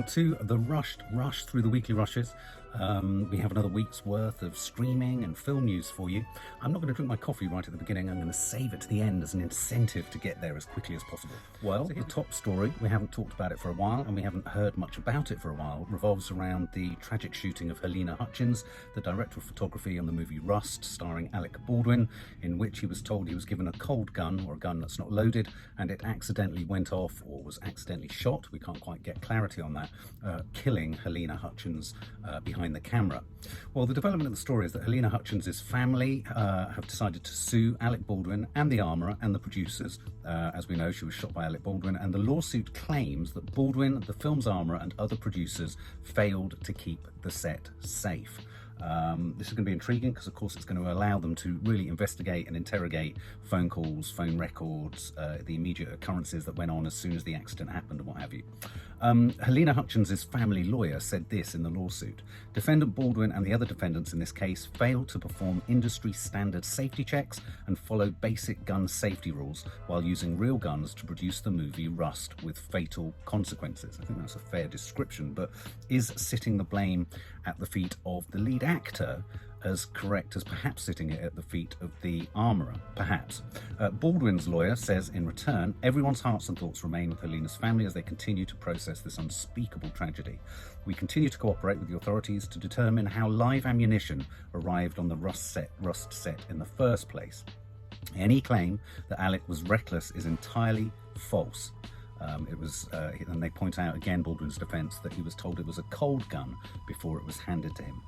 to the rush through the weekly rushes. We have another week's worth of streaming and film news for you. I'm not going to drink my coffee right at the beginning. I'm going to save it to the end as an incentive to get there as quickly as possible. Well, the top story, we haven't talked about it for a while and we haven't heard much about it for a while, revolves around the tragic shooting of Halyna Hutchins, the director of photography on the movie Rust, starring Alec Baldwin, in which he was told he was given a cold gun, or a gun that's not loaded, and it accidentally went off or was accidentally shot. We can't quite get clarity on that, killing Halyna Hutchins behind the camera. Well, the development of the story is that Halyna Hutchins' family have decided to sue Alec Baldwin and the armourer and the producers. As we know, she was shot by Alec Baldwin, and the lawsuit claims that Baldwin, the film's armourer, and other producers failed to keep the set safe. This is going to be intriguing because, of course, it's going to allow them to really investigate and interrogate phone calls, phone records, the immediate occurrences that went on as soon as the accident happened and what have you. Halyna Hutchins' family lawyer said this in the lawsuit: Defendant Baldwin and the other defendants in this case failed to perform industry standard safety checks and follow basic gun safety rules while using real guns to produce the movie Rust with fatal consequences. I think that's a fair description, but is sitting the blame at the feet of the lead actor as correct as perhaps sitting it at the feet of the armourer? Perhaps. Baldwin's lawyer says in return, everyone's hearts and thoughts remain with Halyna's family as they continue to process this unspeakable tragedy. We continue to cooperate with the authorities to determine how live ammunition arrived on the Rust set in the first place. Any claim that Alec was reckless is entirely false. And they point out again, Baldwin's defence, that he was told it was a cold gun before it was handed to him.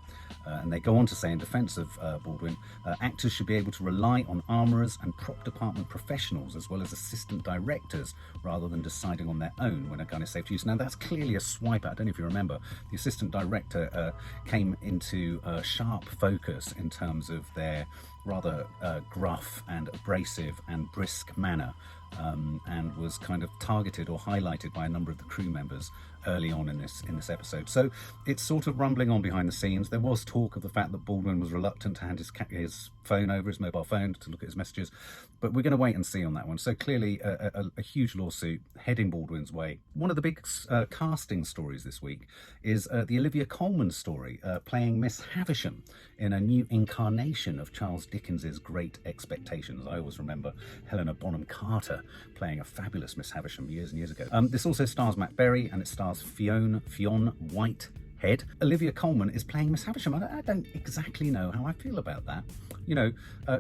And they go on to say, in defence of Baldwin, actors should be able to rely on armourers and prop department professionals as well as assistant directors rather than deciding on their own when a gun is safe to use. Now, that's clearly a swipe at. I don't know if you remember, the assistant director came into sharp focus in terms of their rather gruff and abrasive and brisk manner, and was kind of targeted or highlighted by a number of the crew members early on in this episode. So it's sort of rumbling on behind the scenes. There was talk of the fact that Baldwin was reluctant to hand his phone over, his mobile phone, to look at his messages, but we're going to wait and see on that one. So clearly a huge lawsuit heading Baldwin's way. One of the big casting stories this week is the Olivia Coleman story, playing Miss Havisham in a new incarnation of Charles Dickens's Great Expectations. I always remember Helena Bonham Carter playing a fabulous Miss Havisham years and years ago. This also stars Matt Berry, and it stars Fionn Whitehead. Olivia Coleman is playing Miss Havisham. I don't exactly know how I feel about that. You know,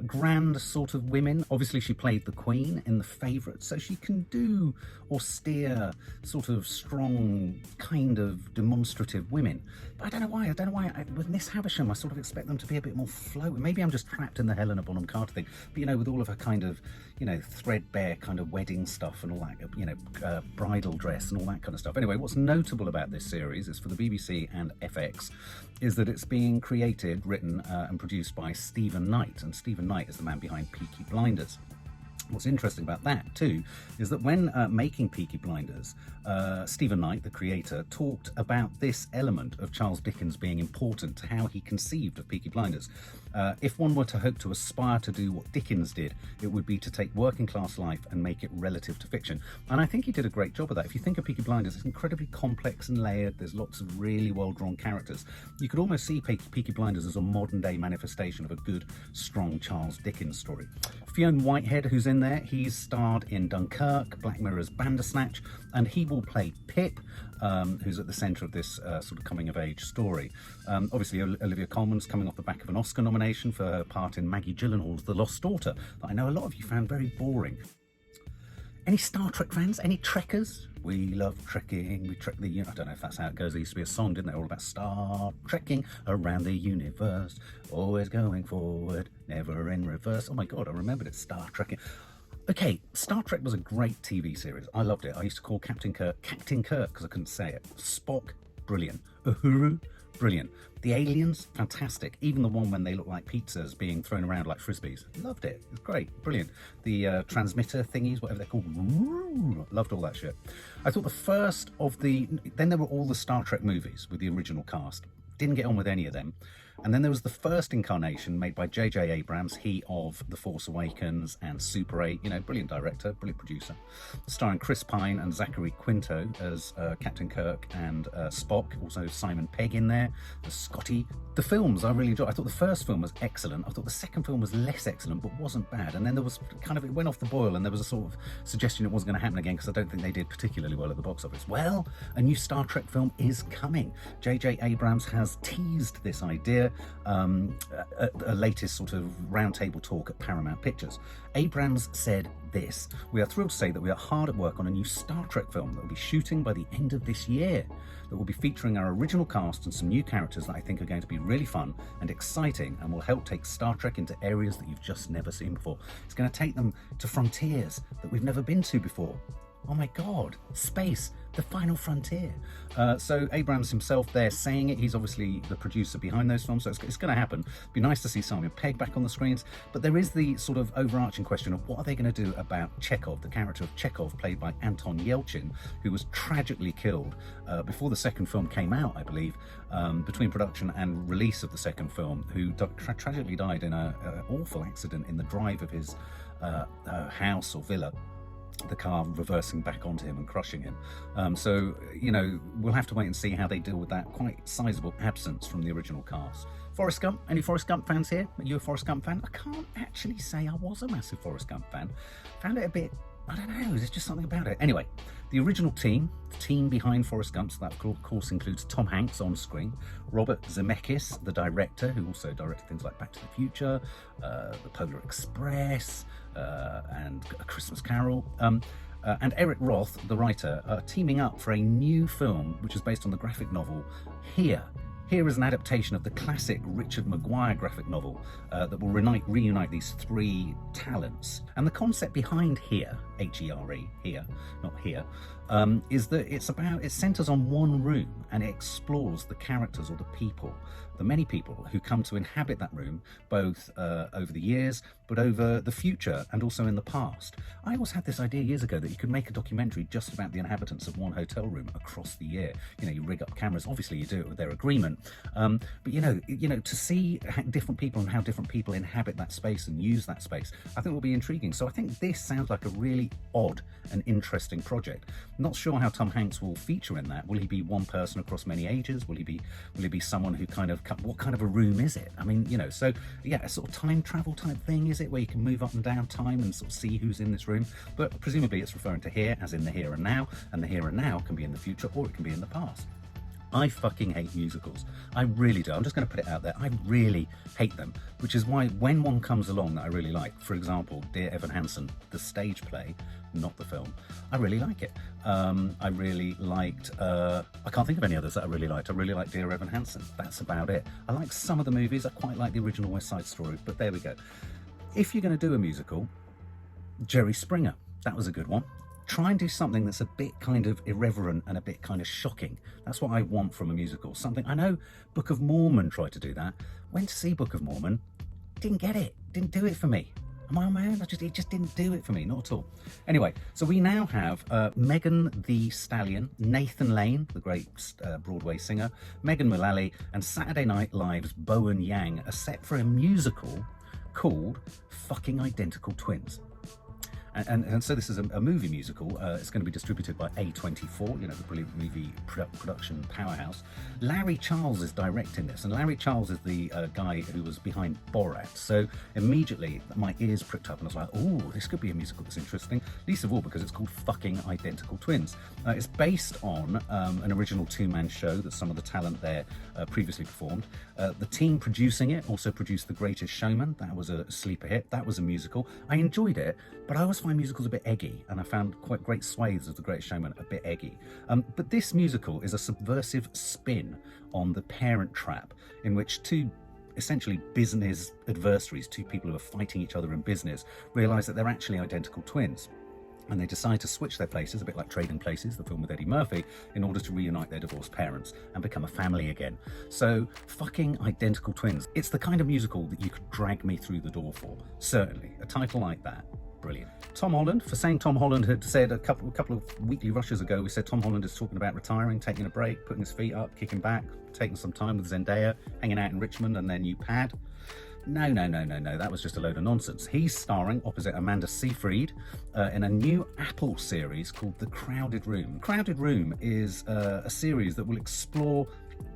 grand sort of women. Obviously, she played the Queen in The Favourite, so she can do austere, sort of strong, kind of demonstrative women. But I don't know why. With Miss Havisham, I sort of expect them to be a bit more flowy. Maybe I'm just trapped in the Helena Bonham Carter thing. But, you know, with all of her kind of, you know, threadbare kind of wedding stuff and all that, you know, bridal dress and all that kind of stuff. Anyway, what's notable about this series is, for the BBC and FX, is that it's being created, written and produced by Stephen Knight, and Stephen Knight is the man behind Peaky Blinders. What's interesting about that too is that when making Peaky Blinders, Stephen Knight, the creator, talked about this element of Charles Dickens being important to how he conceived of Peaky Blinders. If one were to hope to aspire to do what Dickens did, it would be to take working class life and make it relative to fiction. And I think he did a great job of that. If you think of Peaky Blinders, it's incredibly complex and layered. There's lots of really well-drawn characters. You could almost see Peaky Blinders as a modern-day manifestation of a good, strong Charles Dickens story. Fionn Whitehead, who's in there, he's starred in Dunkirk, Black Mirror's Bandersnatch, and he will play Pip, who's at the centre of this sort of coming-of-age story. Obviously, Olivia Coleman's coming off the back of an Oscar nomination for her part in Maggie Gyllenhaal's The Lost Daughter, that I know a lot of you found very boring. Any Star Trek fans? Any Trekkers? We love trekking, we trek the universe. I don't know if that's how it goes. There used to be a song, didn't there, all about star trekking around the universe, always going forward, never in reverse. Oh my God, I remembered it, Star Trekking. Okay, Star Trek was a great TV series. I loved it. I used to call Captain Kirk because I couldn't say it. Spock, brilliant. Uhuru, brilliant. The aliens, fantastic. Even the one when they look like pizzas being thrown around like frisbees. Loved it. It was great. Brilliant. The transmitter thingies, whatever they're called. Loved all that shit. I thought the first of the... Then there were all the Star Trek movies with the original cast. Didn't get on with any of them. And then there was the first incarnation made by J.J. Abrams, he of The Force Awakens and Super 8, you know, brilliant director, brilliant producer, starring Chris Pine and Zachary Quinto as Captain Kirk and Spock, also Simon Pegg in there as Scotty. The films I really enjoyed. I thought the first film was excellent. I thought the second film was less excellent, but wasn't bad. And then there was kind of, it went off the boil, and there was a sort of suggestion it wasn't going to happen again because I don't think they did particularly well at the box office. Well, a new Star Trek film is coming. J.J. Abrams has teased this idea at a latest sort of roundtable talk at Paramount Pictures. Abrams said this: "We are thrilled to say that we are hard at work on a new Star Trek film that will be shooting by the end of this year, that will be featuring our original cast and some new characters that I think are going to be really fun and exciting and will help take Star Trek into areas that you've just never seen before. It's going to take them to frontiers that we've never been to before." Oh my God, space, the final frontier. So Abrams himself there saying it. He's obviously the producer behind those films, so it's going to happen. It'd be nice to see Simon Pegg back on the screens. But there is the sort of overarching question of what are they going to do about Chekhov, the character of Chekhov, played by Anton Yelchin, who was tragically killed before the second film came out, I believe, between production and release of the second film, who tragically died in an awful accident in the drive of his house or villa, the car reversing back onto him and crushing him. So, you know, we'll have to wait and see how they deal with that quite sizable absence from the original cast. Forrest Gump, any Forrest Gump fans here? Are you a Forrest Gump fan? I can't actually say I was a massive Forrest Gump fan. Found it a bit, I don't know, there's just something about it. Anyway, the original team, the team behind Forrest Gump, so that of course includes Tom Hanks on screen, Robert Zemeckis, the director, who also directed things like Back to the Future, The Polar Express, and A Christmas Carol, and Eric Roth, the writer, are teaming up for a new film which is based on the graphic novel Here. Here is an adaptation of the classic Richard Maguire graphic novel that will reunite these three talents. And the concept behind Here, H-E-R-E, here, not here, is that it centers on one room and it explores the characters or the people, the many people who come to inhabit that room, both over the years, but over the future and also in the past. I always had this idea years ago that you could make a documentary just about the inhabitants of one hotel room across the year. You know, you rig up cameras, obviously you do it with their agreement, but you know, to see different people and how different people inhabit that space and use that space, I think will be intriguing. So I think this sounds like a really odd and interesting project. Not sure how Tom Hanks will feature in that. Will he be one person across many ages? Will he be someone who kind of, what kind of a room is it? I mean, you know, so yeah, a sort of time travel type thing, is it, where you can move up and down time and sort of see who's in this room? But presumably it's referring to here as in the here and now, and the here and now can be in the future or it can be in the past. I fucking hate musicals. I really do. I'm just going to put it out there. I really hate them, which is why when one comes along that I really like, for example, Dear Evan Hansen, the stage play, not the film, I really like it. I really liked, I can't think of any others that I really liked. I really liked Dear Evan Hansen. That's about it. I like some of the movies. I quite like the original West Side Story, but there we go. If you're going to do a musical, Jerry Springer, that was a good one. Try and do something that's a bit kind of irreverent and a bit kind of shocking. That's what I want from a musical. Something, I know Book of Mormon tried to do that. Went to see Book of Mormon, didn't get it, didn't do it for me. Am I on my own? It just didn't do it for me, not at all. Anyway, so we now have Megan Thee Stallion, Nathan Lane, the great Broadway singer, Megan Mullally, and Saturday Night Live's Bowen Yang are set for a musical called Fucking Identical Twins. And so this is a movie musical. It's going to be distributed by A24, you know, the brilliant movie production powerhouse. Larry Charles is directing this, and Larry Charles is the guy who was behind Borat. So immediately my ears pricked up and I was like, oh, this could be a musical that's interesting. Least of all because it's called Fucking Identical Twins. It's based on an original two-man show that some of the talent there previously performed. The team producing it also produced The Greatest Showman. That was a sleeper hit. That was a musical. I enjoyed it, but I always find musicals a bit eggy, and I found quite great swathes of The Greatest Showman a bit eggy. But this musical is a subversive spin on The Parent Trap, in which two essentially business adversaries, two people who are fighting each other in business, realise that they're actually identical twins. And they decide to switch their places, a bit like Trading Places, the film with Eddie Murphy, in order to reunite their divorced parents and become a family again. So, Fucking Identical Twins. It's the kind of musical that you could drag me through the door for. Certainly. A title like that. Brilliant. Tom Holland, for saying Tom Holland had said a couple of weekly rushes ago, we said Tom Holland is talking about retiring, taking a break, putting his feet up, kicking back, taking some time with Zendaya, hanging out in Richmond and their new pad. No, that was just a load of nonsense. He's starring opposite Amanda Seyfried in a new Apple series called The Crowded Room. Crowded Room is a series that will explore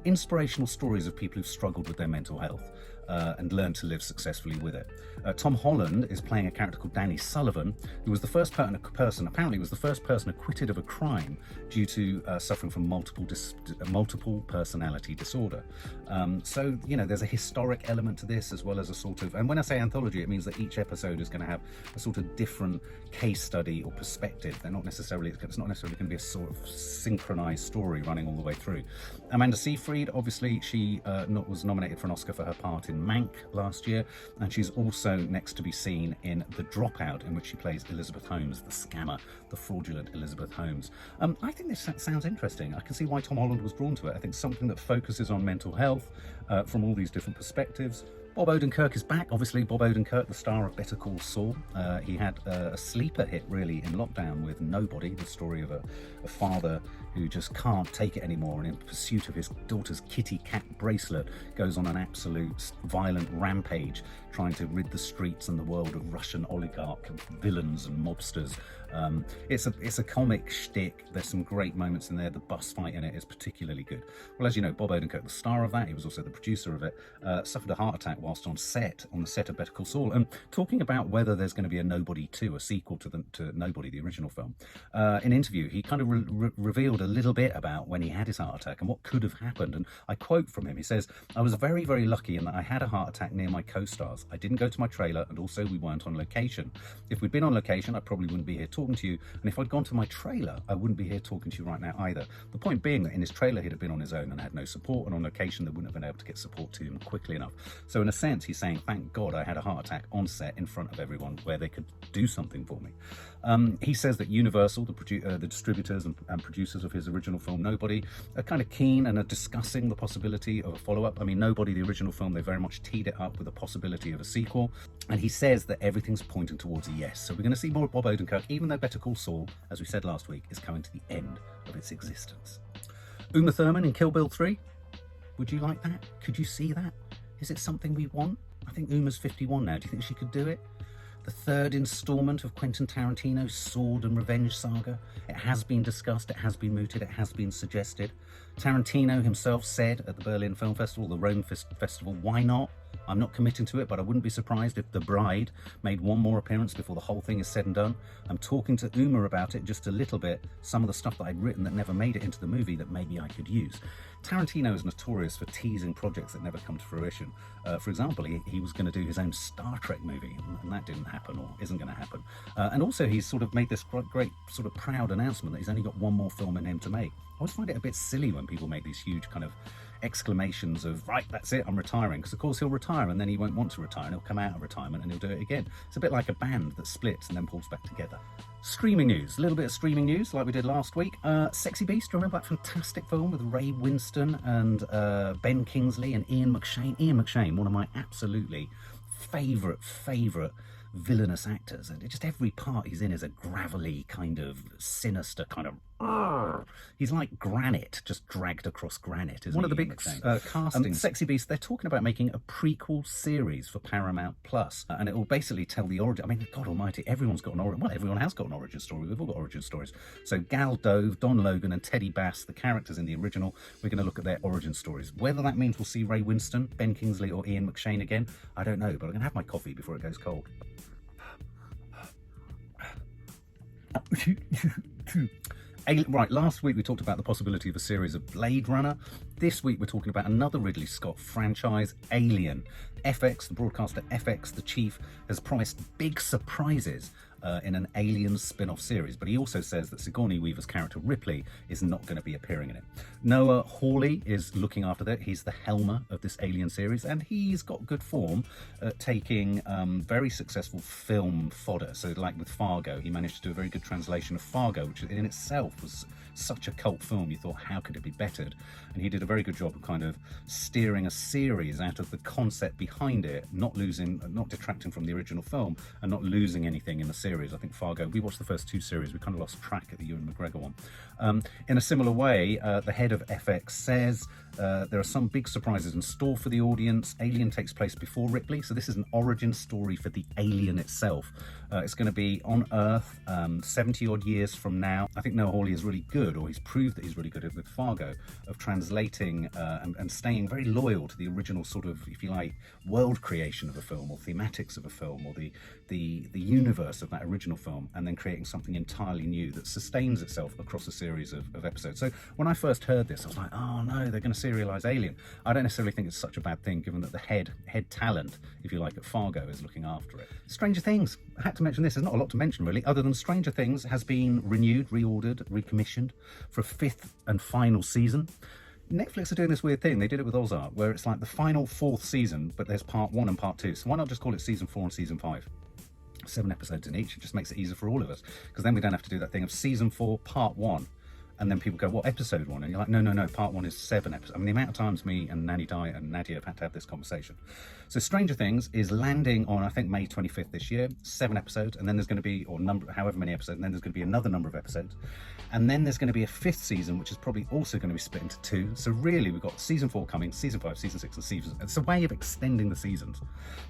inspirational stories of people who've struggled with their mental health and learned to live successfully with it. Tom Holland is playing a character called Danny Sullivan, who was the first apparently was the first person acquitted of a crime due to suffering from multiple personality disorder. So, you know, there's a historic element to this, as well as a sort of, and when I say anthology, it means that each episode is going to have a sort of different case study or perspective. It's not necessarily going to be a sort of synchronized story running all the way through. Amanda Seyfried, obviously, she was nominated for an Oscar for her part in Mank last year, and she's also next to be seen in The Dropout, in which she plays Elizabeth Holmes, the scammer, the fraudulent Elizabeth Holmes. I think this sounds interesting. I can see why Tom Holland was drawn to it. I think something that focuses on mental health from all these different perspectives. Bob Odenkirk is back. Obviously, Bob Odenkirk, the star of Better Call Saul. He had a sleeper hit, really, in lockdown with Nobody, the story of a father who just can't take it anymore, and in pursuit of his daughter's kitty cat bracelet goes on an absolute violent rampage, trying to rid the streets and the world of Russian oligarch villains and mobsters. It's a comic shtick. There's some great moments in there. The bus fight in it is particularly good. Well, as you know, Bob Odenkirk, the star of that, he was also the producer of it, suffered a heart attack whilst on the set of Better Call Saul. And talking about whether there's going to be a Nobody 2, a sequel to Nobody, the original film, in an interview, he kind of revealed a little bit about when he had his heart attack and what could have happened. And I quote from him, he says, "I was very, very lucky in that I had a heart attack near my co-stars. I didn't go to my trailer, and also we weren't on location. If we'd been on location, I probably wouldn't be here talking to you, and if I'd gone to my trailer, I wouldn't be here talking to you right now either." The point being that in his trailer he'd have been on his own and had no support, and on location they wouldn't have been able to get support to him quickly enough. So in a sense, he's saying, thank God I had a heart attack on set in front of everyone where they could do something for me. He says that Universal, the distributors and producers of his original film Nobody, are kind of keen and are discussing the possibility of a follow-up. I mean, Nobody, the original film, they very much teed it up with a possibility of a sequel. And he says that everything's pointing towards a yes. So we're going to see more of Bob Odenkirk, even though Better Call Saul, as we said last week, is coming to the end of its existence. Uma Thurman in Kill Bill 3. Would you like that? Could you see that? Is it something we want? I think Uma's 51 now. Do you think she could do it? The third instalment of Quentin Tarantino's sword and revenge saga. It has been discussed, it has been mooted, it has been suggested. Tarantino himself said at the Berlin Film Festival, the Rome Festival, why not? I'm not committing to it, but I wouldn't be surprised if The Bride made one more appearance before the whole thing is said and done. I'm talking to Uma about it just a little bit, some of the stuff that I'd written that never made it into the movie that maybe I could use. Tarantino is notorious for teasing projects that never come to fruition. For example, he was going to do his own Star Trek movie, and that didn't happen, or isn't going to happen. And also he's sort of made this great sort of proud announcement that he's only got one more film in him to make. I always find it a bit silly when people make these huge kind of exclamations of, right, that's it, I'm retiring, because of course he'll retire and then he won't want to retire and he'll come out of retirement and he'll do it again. It's a bit like a band that splits and then pulls back together. Streaming news, a little bit of streaming news like we did last week. Sexy Beast, do you remember that fantastic film with Ray Winstone and Ben Kingsley and Ian McShane? Ian McShane, one of my absolutely favourite villainous actors, and just every part he's in is a gravelly kind of sinister kind of he's like granite just dragged across granite, isn't one of the big castings. Sexy Beast, they're talking about making a prequel series for Paramount Plus, and it will basically tell the origin. I mean, God almighty, everyone's got an origin. Well, everyone has got an origin story. We've all got origin stories. So Gal Dove, Don Logan and Teddy Bass, the characters in the original, we're going to look at their origin stories. Whether that means we'll see Ray Winstone, Ben Kingsley or Ian McShane again, I don't know, but I'm going to have my coffee before it goes cold. Right, last week we talked about the possibility of a series of Blade Runner. This week we're talking about another Ridley Scott franchise, Alien. FX, the broadcaster FX, the chief, has promised big surprises in an Alien spin-off series, but he also says that Sigourney Weaver's character Ripley is not going to be appearing in it. Noah Hawley is looking after that. He's the helmer of this Alien series, and he's got good form at taking very successful film fodder. So like with Fargo, he managed to do a very good translation of Fargo, which in itself was such a cult film, you thought, how could it be bettered? And he did a very good job of kind of steering a series out of the concept behind it, not detracting from the original film, and not losing anything in the series. I think Fargo, we watched the first 2 series, we kind of lost track at the Ewan McGregor one. In a similar way, the head of FX says there are some big surprises in store for the audience. Alien takes place before Ripley, so this is an origin story for the alien itself. It's going to be on Earth 70 odd years from now. I think Noah Hawley is really good, or he's proved that he's really good at with Fargo, of translating and staying very loyal to the original sort of, if you like, world creation of a film, or thematics of a film, or the universe of that original film, and then creating something entirely new that sustains itself across a series of episodes. So when I first heard this, I was like, oh no, they're going to serialize Alien. I don't necessarily think it's such a bad thing, given that the head talent, if you like, at Fargo is looking after it. Stranger Things, I had to mention this. There's not a lot to mention really, other than Stranger Things has been renewed, reordered, recommissioned for a 5th and final season. Netflix are doing this weird thing. They did it with Ozark, where it's like the final 4th season, but there's part 1 and part 2. So why not just call it season 4 and season 5? 7 episodes in each. It just makes it easier for all of us, because then we don't have to do that thing of season 4 part 1, and then people go, what, episode 1? And you're like, no, part 1 is 7 episodes. I mean, the amount of times me and Nanny Di and Nadia have had to have this conversation. So Stranger Things is landing on, I think, May 25th this year, 7 episodes, and then there's going to be, or however many episodes, and then there's going to be another number of episodes, and then there's going to be a 5th season, which is probably also going to be split into 2. So really, we've got season 4 coming, season 5, season 6, and season. It's a way of extending the seasons.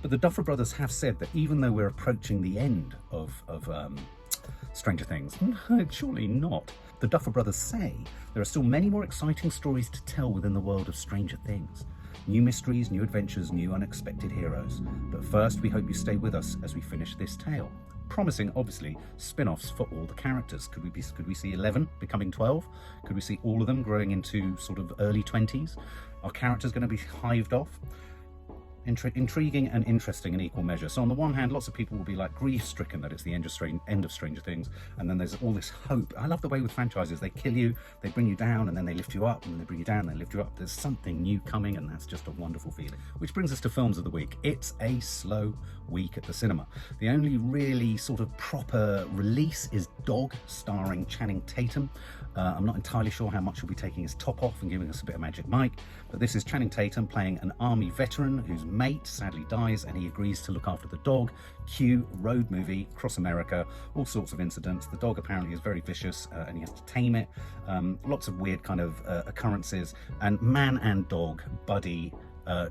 But the Duffer Brothers have said that even though we're approaching the end of Stranger Things, no, surely not. The Duffer Brothers say there are still many more exciting stories to tell within the world of Stranger Things. New mysteries, new adventures, new unexpected heroes. But first, we hope you stay with us as we finish this tale. Promising, obviously, spin-offs for all the characters. Could we see 11 becoming 12? Could we see all of them growing into sort of early 20s? Are characters going to be hived off? Intriguing and interesting in equal measure. So on the one hand, lots of people will be like grief-stricken that it's the end of Stranger Things, and then there's all this hope. I love the way with franchises, they kill you, they bring you down, and then they lift you up, and then they bring you down, and they lift you up. There's something new coming, and that's just a wonderful feeling. Which brings us to films of the week. It's a slow week at the cinema. The only really sort of proper release is Dog, starring Channing Tatum. I'm not entirely sure how much he'll be taking his top off and giving us a bit of Magic Mike, but this is Channing Tatum playing an army veteran whose mate sadly dies, and he agrees to look after the dog. Cue road movie, cross America, all sorts of incidents. The dog apparently is very vicious and he has to tame it. Lots of weird kind of occurrences, and man and dog buddy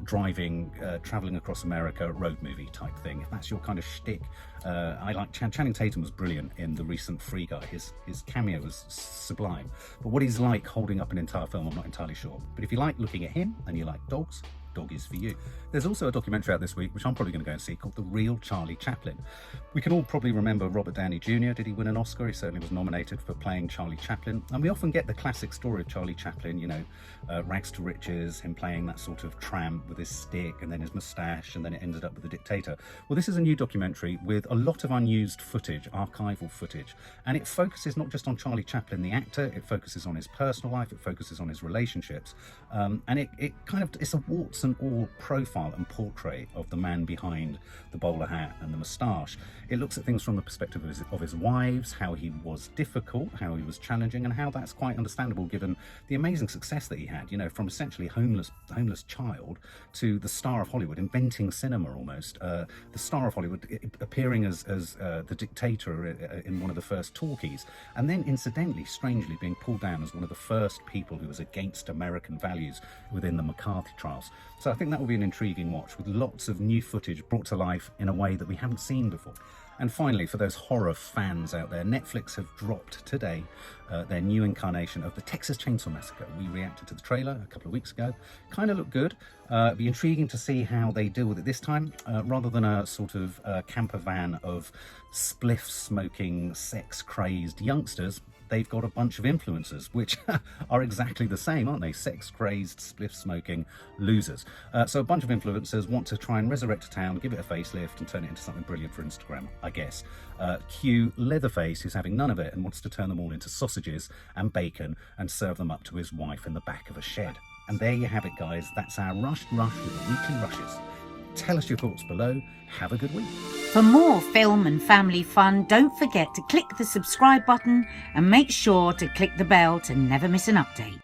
driving, traveling across America, road movie type thing. If that's your kind of shtick, I like Channing Tatum was brilliant in the recent Free Guy. His cameo was sublime. But what he's like holding up an entire film, I'm not entirely sure. But if you like looking at him and you like dogs, Dog is for you. There's also a documentary out this week, which I'm probably going to go and see, called The Real Charlie Chaplin. We can all probably remember Robert Downey Jr. Did he win an Oscar? He certainly was nominated for playing Charlie Chaplin. And we often get the classic story of Charlie Chaplin, you know, rags to riches, him playing that sort of tramp with his stick and then his moustache, and then it ended up with the dictator. Well, this is a new documentary with a lot of unused footage, archival footage, and it focuses not just on Charlie Chaplin, the actor, it focuses on his personal life, it focuses on his relationships, and it's a warts and all profile and portrait of the man behind the bowler hat and the moustache. It looks at things from the perspective of his wives, how he was difficult, how he was challenging, and how that's quite understandable given the amazing success that he had, you know, from essentially homeless child to the star of Hollywood, inventing cinema almost, the star of Hollywood, appearing as the dictator in one of the first talkies, and then incidentally, strangely, being pulled down as one of the first people who was against American values within the McCarthy trials. So I think that will be an intriguing watch with lots of new footage brought to life in a way that we haven't seen before. And finally, for those horror fans out there, Netflix have dropped today their new incarnation of the Texas Chainsaw Massacre. We reacted to the trailer a couple of weeks ago. Kind of looked good. It'd be intriguing to see how they deal with it this time, rather than a sort of camper van of spliff-smoking, sex-crazed youngsters. They've got a bunch of influencers, which are exactly the same, aren't they? Sex-crazed, spliff-smoking losers. So a bunch of influencers want to try and resurrect a town, give it a facelift, and turn it into something brilliant for Instagram, I guess. Cue Leatherface, who's having none of it and wants to turn them all into sausages and bacon and serve them up to his wife in the back of a shed. And there you have it, guys. That's our Rushed Rush with the weekly rushes. Tell us your thoughts below. Have a good week. For more film and family fun, don't forget to click the subscribe button and make sure to click the bell to never miss an update.